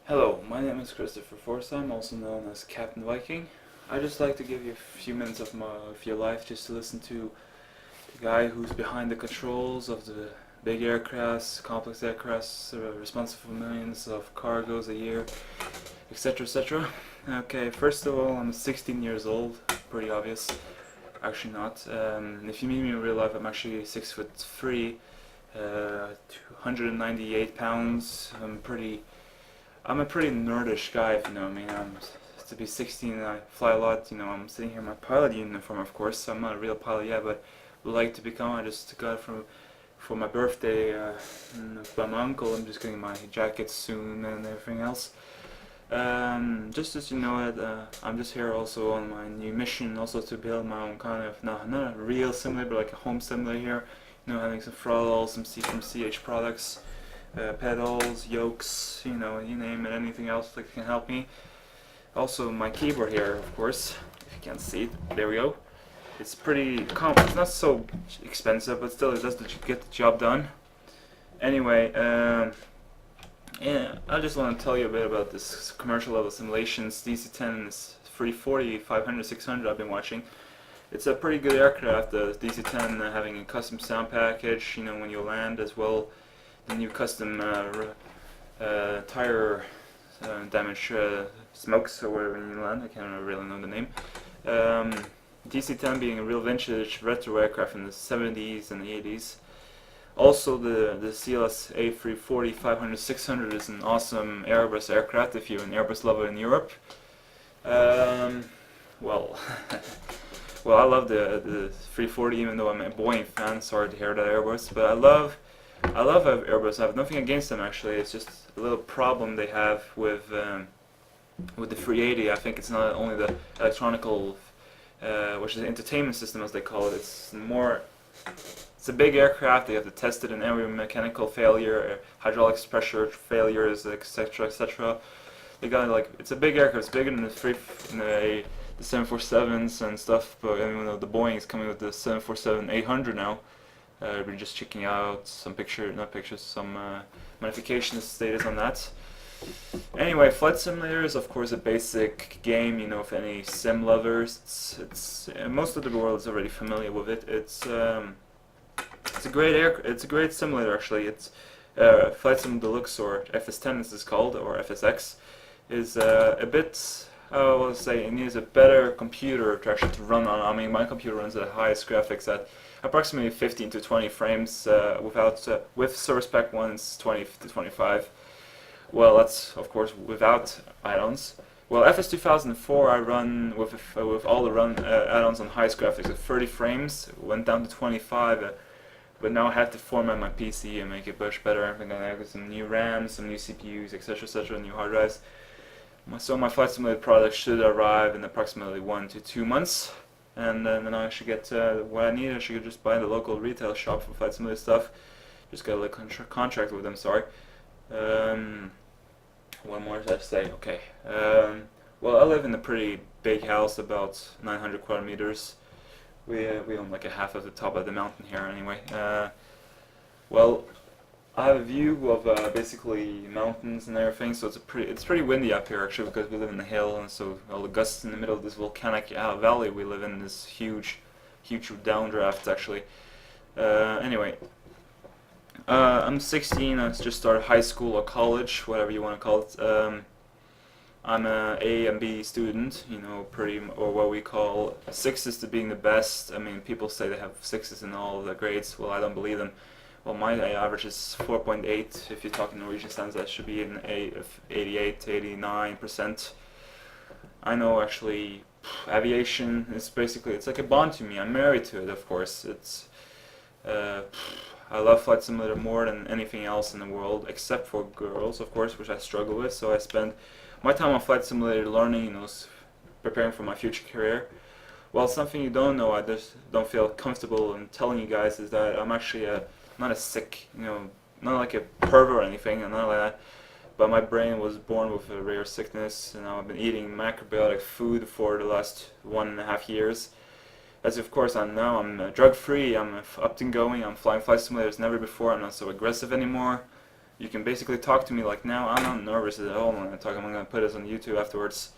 Hello, my name is Christopher Forsheim, also known as Captain Viking. I'd just like to give you a few minutes of your life just to listen to the guy who's behind the controls of the big aircrafts, complex aircrafts, responsible for millions of cargoes a year, etc. etc. Okay, first of all, I'm 16 years old, pretty obvious. Actually not. If you meet me in real life, I'm actually 6'3", 298 pounds. I'm a pretty nerdish guy, if you know what I mean. To be 16, I fly a lot. I'm sitting here in my pilot uniform, of course. So I'm not a real pilot yet, but would like to become. I just got it for my birthday by my uncle. I'm just getting my jacket soon and everything else. Just as you know it, I'm just here also on my new mission, also to build my own kind of not a real simulator, but like a home simulator here. Having some throttles, some from CH products, pedals, yokes, you name it, anything else that can help me. Also my keyboard here, of course, if you can't see it, there we go. It's pretty it's not so expensive, but still it does get the job done. Anyway, yeah, I just want to tell you a bit about this commercial level simulations. DC-10 is 340, 500, 600 I've been watching. It's a pretty good aircraft, the DC-10, having a custom sound package, when you land, as well the new custom tire damage smokes or whatever when you land. I can't really know the name. DC-10 being a real vintage retro aircraft in the 70s and the 80s. Also, the CLS A340, 500, 600 is an awesome Airbus aircraft if you're an Airbus lover in Europe. Well, well, I love the 340, even though I'm a Boeing fan. Sorry to hear that, Airbus, but I love Airbus. I have nothing against them, actually. It's just a little problem they have with the 380. I think it's not only the electronical, which is the entertainment system as they call it. It's a big aircraft. They have to test it in every mechanical failure, hydraulics pressure failures, etc., etc. They got it's a big aircraft. It's bigger than the 747s and stuff. But the Boeing is coming with the 747-800 now. We're just checking out some some modification status on that. Anyway, Flight Simulator is of course a basic game, for any sim lovers. It's most of the world is already familiar with it. It's a great simulator, actually. It's Flight Sim Deluxe, or FS10 as it's called, or FSX, is a bit. I will say it needs a better computer to actually run on. I mean, my computer runs at the highest graphics at approximately 15 to 20 frames with Source Pack 1's 20 to 25. Well, that's of course without add-ons. Well, FS 2004 I run with all the add-ons on highest graphics at 30 frames. Went down to 25, but now I have to format my PC and make it much better. I'm gonna have some new RAMs, some new CPUs, etc., etc., new hard drives. So my Flight Simulator product should arrive in approximately 1 to 2 months, and then I should get what I need. I should just buy the local retail shop for Flight Simulator stuff. Just got a contract with them. Sorry. What more did I say? Okay. Well, I live in a pretty big house, about 900 square meters. We own like a half of the top of the mountain here, anyway. Well, I have a view of basically mountains and everything, so it's pretty windy up here actually, because we live in the hill, and so all the gusts in the middle of this volcanic valley we live in, this huge downdraft actually. Anyway, I'm 16. I just started high school or college, whatever you want to call it. I'm a A and B student, or what we call sixes to being the best. I mean, people say they have sixes in all of the grades. Well, I don't believe them. Well, my average is 4.8. If you're talking Norwegian standards, that should be an 88 to 89%. I know, actually, aviation is basically, it's like a bond to me. I'm married to it, of course. I love Flight Simulator more than anything else in the world, except for girls, of course, which I struggle with. So I spend my time on Flight Simulator learning, preparing for my future career. Well, something you don't know, I just don't feel comfortable in telling you guys, is that I'm actually not a sick, not like a pervert or anything, and not like that. But my brain was born with a rare sickness, and I've been eating macrobiotic food for the last 1.5 years. As of course I'm drug free, I'm up and going, I'm flying Flight Simulators never before, I'm not so aggressive anymore. You can basically talk to me like now. I'm not nervous at all when I talk. I'm gonna put this on YouTube afterwards.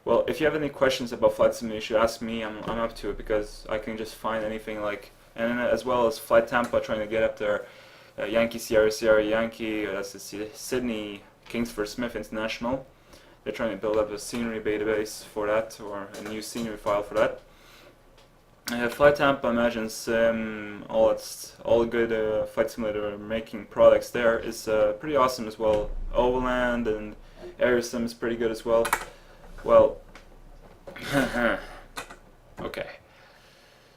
Well, if you have any questions about flight simulation, ask me. I'm up to it because I can just find anything like, and as well as Flight Tampa trying to get up there, Yankee Sierra Sierra Yankee. That's the Sydney Kingsford Smith International. They're trying to build up a scenery database for that, or a new scenery file for that. Flight Tampa imagines all good flight simulator making products there is pretty awesome as well. Overland and AirSim is pretty good as well. Well, okay.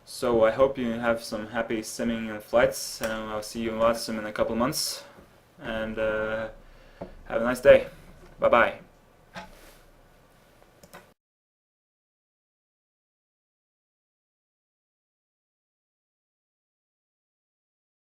So I hope you have some happy simming flights. I'll see you in lots in a couple months. And have a nice day. Bye bye.